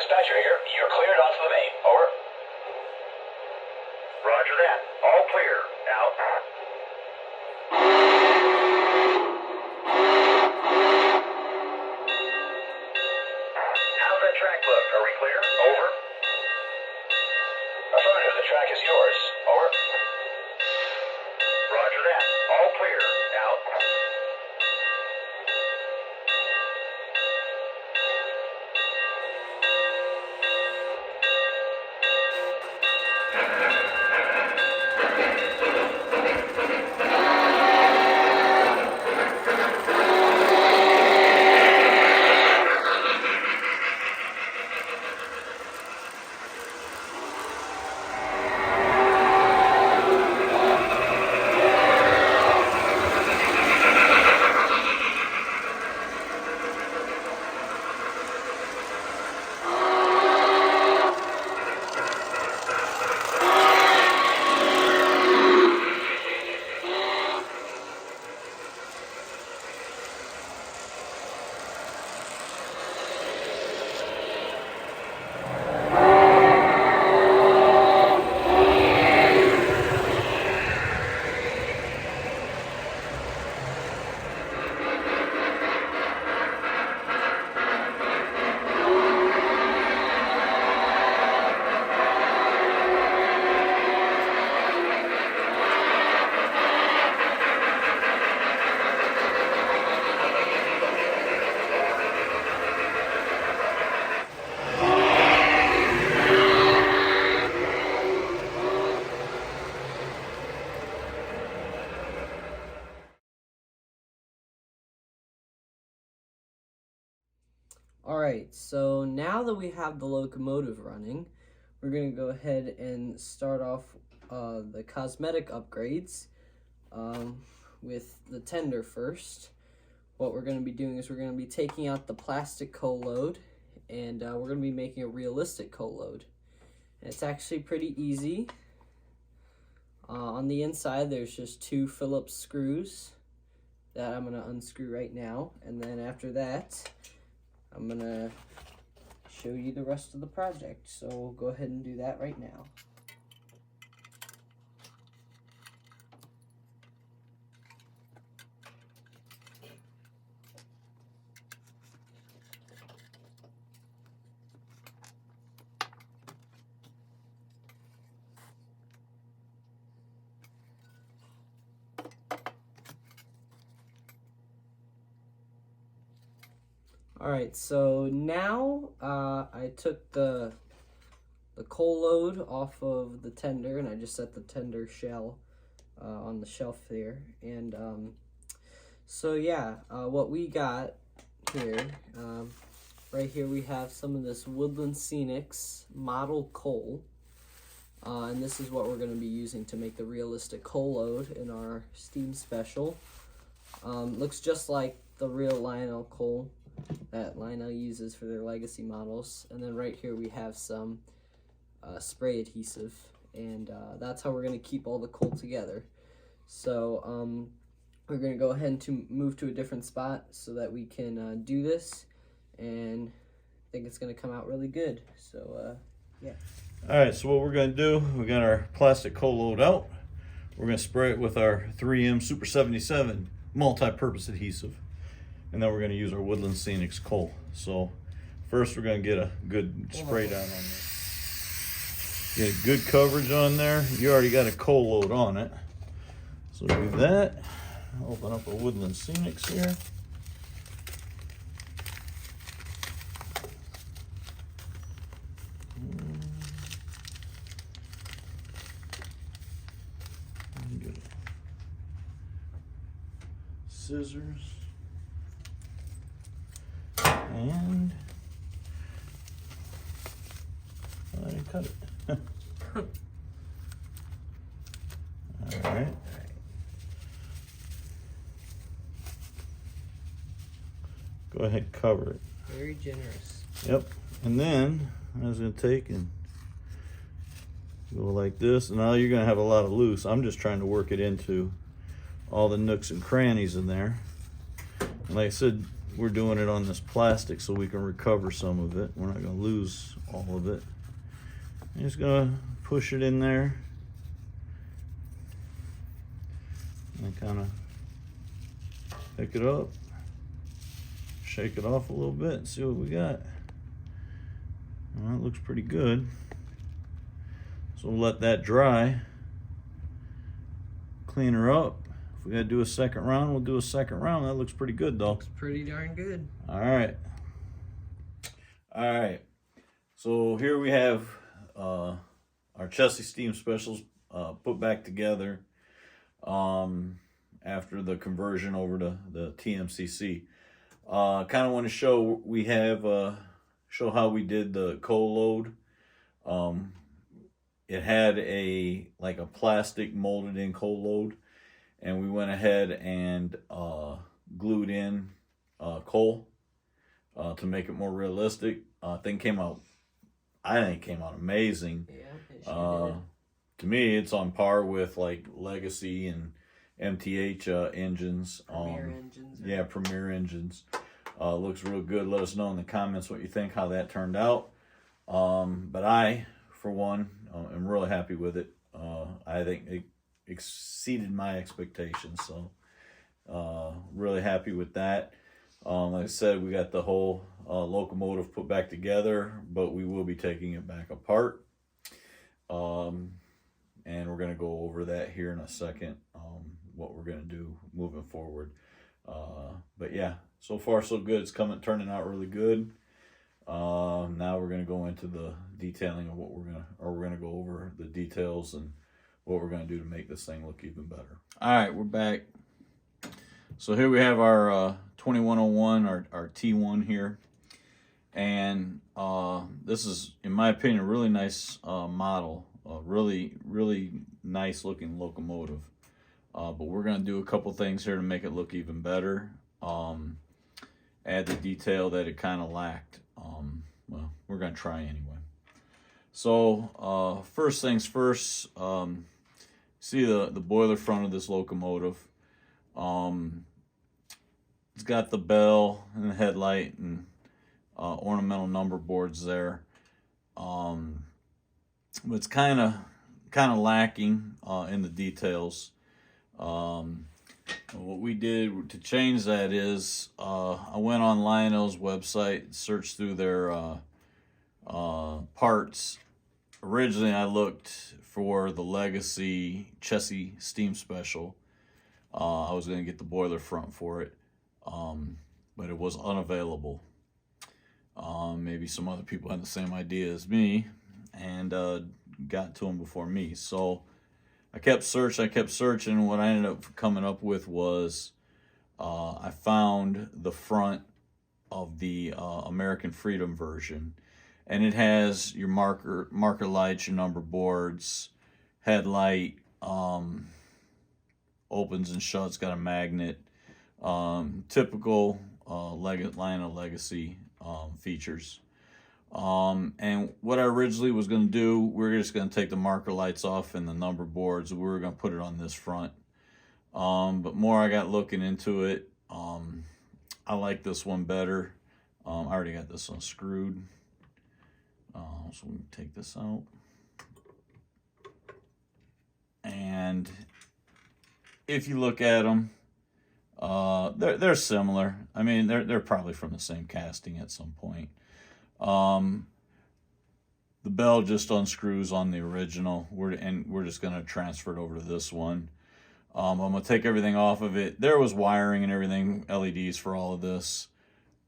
Dispatcher here. You're cleared onto the main. Over. Roger that. All clear. Out. How's that track look? Are we clear? Over. Affirmative. The track is yours. Over. Roger that. All clear. Out. Alright, so now that we have the locomotive running, we're going to go ahead and start off the cosmetic upgrades with the tender first. What we're going to be doing is we're going to be taking out the plastic coal load, and we're going to be making a realistic coal load. And it's actually pretty easy. On the inside there's just 2 Phillips screws that I'm going to unscrew right now, and then after that I'm going to show you the rest of the project. So we'll go ahead and do that right now. Alright, so now I took the coal load off of the tender, and I just set the tender shell on the shelf there. And so yeah, what we got here, right here we have some of this Woodland Scenics model coal. And this is what we're going to be using to make the realistic coal load in our Steam Special. Looks just like the real Lionel coal that Lionel uses for their legacy models. And then right here we have some spray adhesive, and that's how we're going to keep all the coal together. So we're going to go ahead and move to a different spot so that we can do this, and I think it's going to come out really good. So yeah. Alright, so what we're going to do, we got our plastic coal load out. We're going to spray it with our 3M Super 77 multi-purpose adhesive. And then we're going to use our Woodland Scenics coal. So first we're going to get a good spray down on there. Get good coverage on there. You already got a coal load on it. So do that. Open up our Woodland Scenics here. Get scissors. And I didn't cut it. All right. Go ahead and cover it. Very generous. Yep. And then I was going to take and go like this. And now you're going to have a lot of loose. I'm just trying to work it into all the nooks and crannies in there. And like I said, we're doing it on this plastic so we can recover some of it. We're not going to lose all of it. I'm just going to push it in there and kind of pick it up, shake it off a little bit and see what we got. Well, that looks pretty good. So we'll let that dry, clean her up. If we gotta do a second round, we'll do a second round. That looks pretty good though. Looks pretty darn good. All right. So here we have our Chessie Steam Specials put back together after the conversion over to the TMCC. Kind of want to show show how we did the coal load. It had a plastic molded in coal load, and we went ahead and glued in coal to make it more realistic. I think it came out amazing. Yeah, it sure did. To me, it's on par with like Legacy and MTH engines. Premier engines. Right? Yeah, Premier engines. Looks real good. Let us know in the comments what you think, how that turned out. But I, for one, am really happy with it. I think it exceeded my expectations. So really happy with that. Like I said, we got the whole locomotive put back together, but we will be taking it back apart. And we're going to go over that here in a second, what we're going to do moving forward. But yeah, so far so good. It's turning out really good. Now we're going to go into the detailing of what we're going to go over the details and what we're going to do to make this thing look even better. All right, we're back. So here we have our 2101, our T1 here. And this is, in my opinion, a really nice model. Really nice looking locomotive. But we're going to do a couple things here to make it look even better. Add the detail that it kind of lacked. Well, we're going to try anyway. So first things first, see the boiler front of this locomotive. It's got the bell and the headlight and ornamental number boards there. But it's kind of lacking in the details. What we did to change that is I went on Lionel's website, searched through their parts. Originally, I looked for the Legacy Chessie Steam Special. I was going to get the boiler front for it, but it was unavailable. Maybe some other people had the same idea as me and got to them before me. So I kept searching, and what I ended up coming up with was I found the front of the American Freedom version, and it has your marker lights, your number boards, headlight, opens and shuts, got a magnet, typical Lionel Legacy features. And what I originally was going to do, we're just going to take the marker lights off and the number boards. We were going to put it on this front. But more I got looking into it, I like this one better. I already got this unscrewed. So we can take this out. And if you look at them, they're similar. I mean, they're probably from the same casting at some point. The bell just unscrews on the original. We're just going to transfer it over to this one. I'm going to take everything off of it. There was wiring and everything, LEDs for all of this.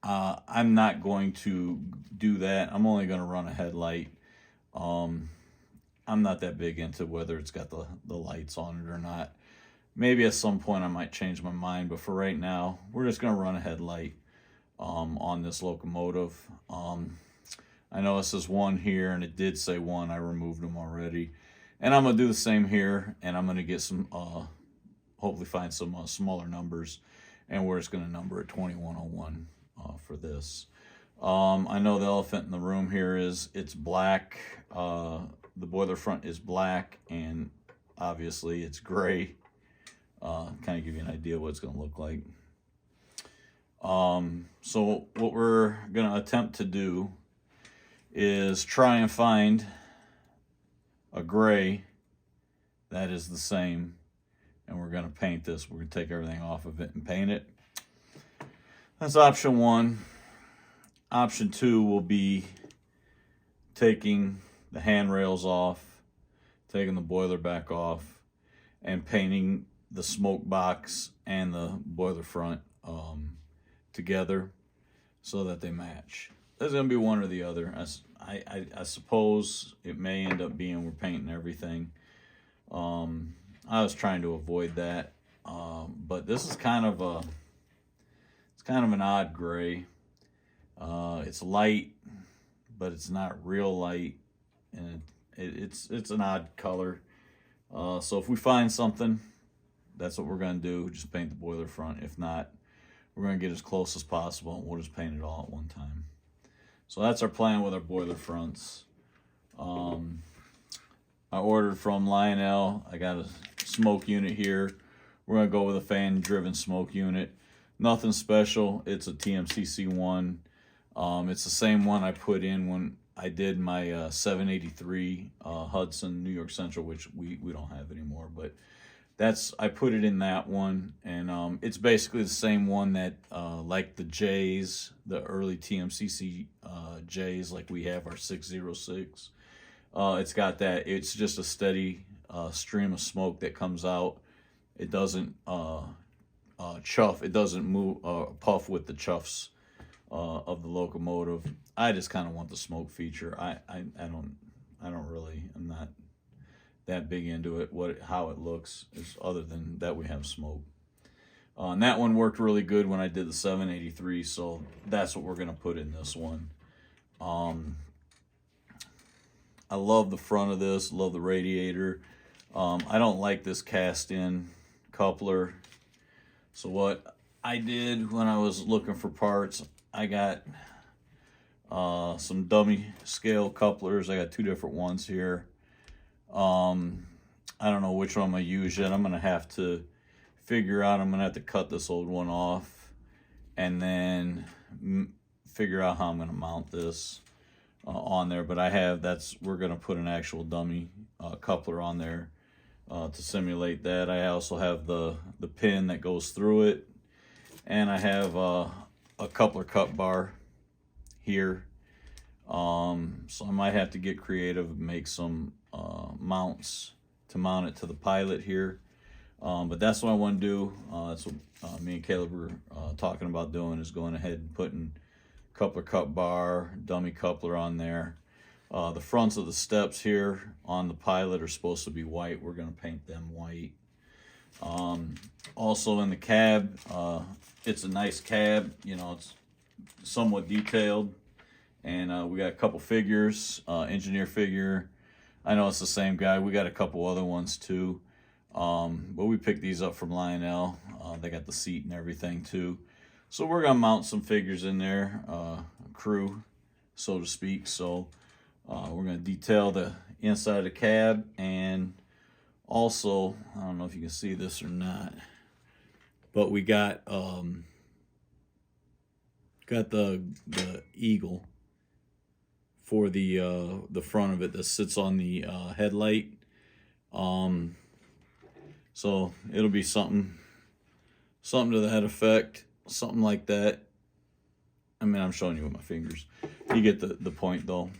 I'm not going to do that. I'm only going to run a headlight. I'm not that big into whether it's got the lights on it or not. Maybe at some point I might change my mind, but for right now, we're just going to run a headlight on this locomotive. I know it says 1 here, and it did say 1. I removed them already. And I'm going to do the same here, and I'm going to get some, hopefully find some smaller numbers, and we're just going to number it 2101 for this. I know the elephant in the room here is it's black. The boiler front is black, and obviously it's gray. Kind of give you an idea what it's going to look like. So what we're going to attempt to do is try and find a gray that is the same, and we're going to paint this. We're going to take everything off of it and paint it. That's option one. Option two will be taking the handrails off, taking the boiler back off, and painting the smoke box and the boiler front together so that they match. There's going to be one or the other. I suppose it may end up being we're painting everything. I was trying to avoid that, but this is kind of an odd gray. It's light, but it's not real light, and it's an odd color. So if we find something, that's what we're going to do. Just paint the boiler front. If not, we're going to get as close as possible, and we'll just paint it all at one time. So that's our plan with our boiler fronts. I ordered from Lionel. I got a smoke unit here. We're going to go with a fan-driven smoke unit. Nothing special. It's a TMCC one. It's the same one I put in when I did my 783 Hudson New York Central, which we don't have anymore, but I put it in that one, and it's basically the same one that like the J's, the early TMCC J's, like we have our 606. It's got that. It's just a steady stream of smoke that comes out. It doesn't chuff. It doesn't move puff with the chuffs of the locomotive. I just kind of want the smoke feature. I don't really. I'm not that big into it. How it looks is other than that we have smoke. And that one worked really good when I did the 783. So that's what we're gonna put in this one. I love the front of this. Love the radiator. I don't like this cast-in coupler. So what I did when I was looking for parts, I got some dummy scale couplers. I got two different ones here. I don't know which one I'm going to use yet. I'm going to have to figure out. I'm going to have to cut this old one off and then figure out how I'm going to mount this on there. But we're going to put an actual dummy coupler on there to simulate that. I also have the pin that goes through it, and I have a coupler cut bar here. So I might have to get creative and make some mounts to mount it to the pilot here. But that's what I want to do. That's what me and Caleb were talking about doing, is going ahead and putting coupler cut bar, dummy coupler on there. The fronts of the steps here on the pilot are supposed to be white. We're going to paint them white. Also in the cab, it's a nice cab. You know, it's somewhat detailed. And we got a couple figures, engineer figure. I know it's the same guy. We got a couple other ones too. But we picked these up from Lionel. They got the seat and everything too. So we're going to mount some figures in there, crew, so to speak. So we're going to detail the inside of the cab, and also, I don't know if you can see this or not, but we got the eagle for the front of it that sits on the headlight. So it'll be something to that effect, something like that. I mean, I'm showing you with my fingers. You get the point though.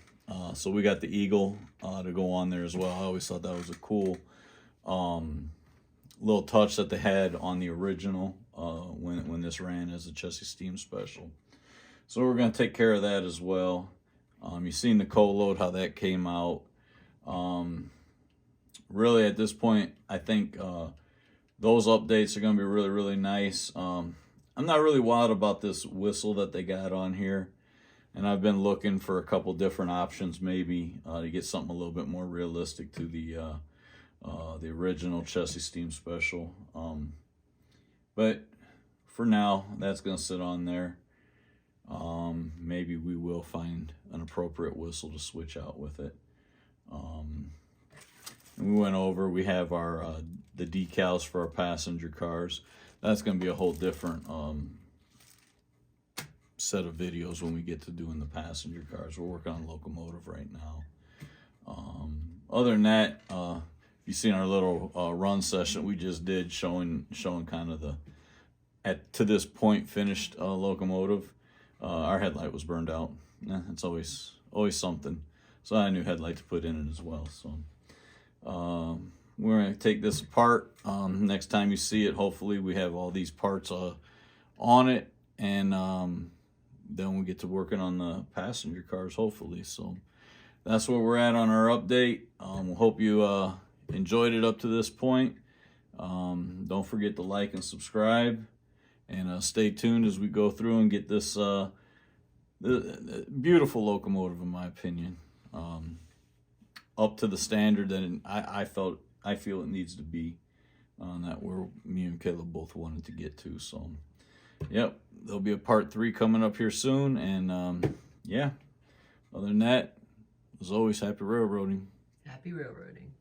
So we got the eagle to go on there as well. I always thought that was a cool little touch that they had on the original when this ran as a Chessie Steam Special. So we're going to take care of that as well. You've seen the coal load, how that came out. Really, at this point, I think those updates are going to be really, really nice. I'm not really wild about this whistle that they got on here. And I've been looking for a couple different options, maybe, to get something a little bit more realistic to the original Chessie Steam Special. But for now, that's going to sit on there. Maybe we will find an appropriate whistle to switch out with it. And we went over, we have our the decals for our passenger cars. That's going to be a whole different set of videos when we get to doing the passenger cars. We're working on locomotive right now. Other than that, you seen our little run session we just did, showing kind of the to this point finished locomotive. Our headlight was burned out. It's always something. So I had a new headlight to put in it as well. So we're gonna take this apart. Next time you see it, hopefully we have all these parts on it, and then we get to working on the passenger cars, hopefully. So that's where we're at on our update. We hope you enjoyed it up to this point. Don't forget to like and subscribe, and stay tuned as we go through and get this the beautiful locomotive, in my opinion, up to the standard that I feel it needs to be, that me and Caleb both wanted to get to. So yep, there'll be a part 3 coming up here soon, and yeah, other than that, as always, happy railroading. Happy railroading.